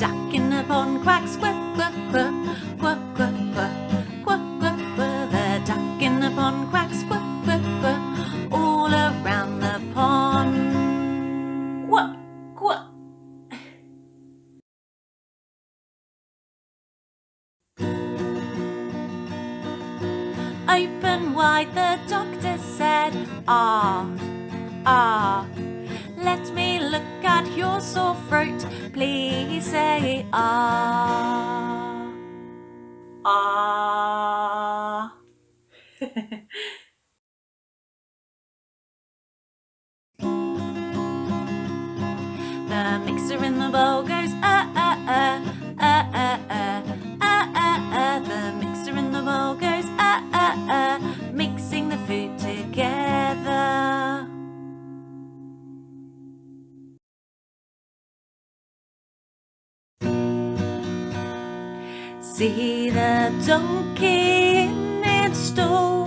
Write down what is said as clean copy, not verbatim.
duck in the pond quacks, quack, quack, quack, quack, quack, quack, quack, quack, quack. The duck in the pond quacks, quack, quack, quack, all around the pond. Quack, quack. Open wide, the doctor said, ah, ah. Let me look at your sore throat, please say ah, ah. The mixer in the bowl goes The mixer in the bowl goes mixing the food together. See the donkey in its stall,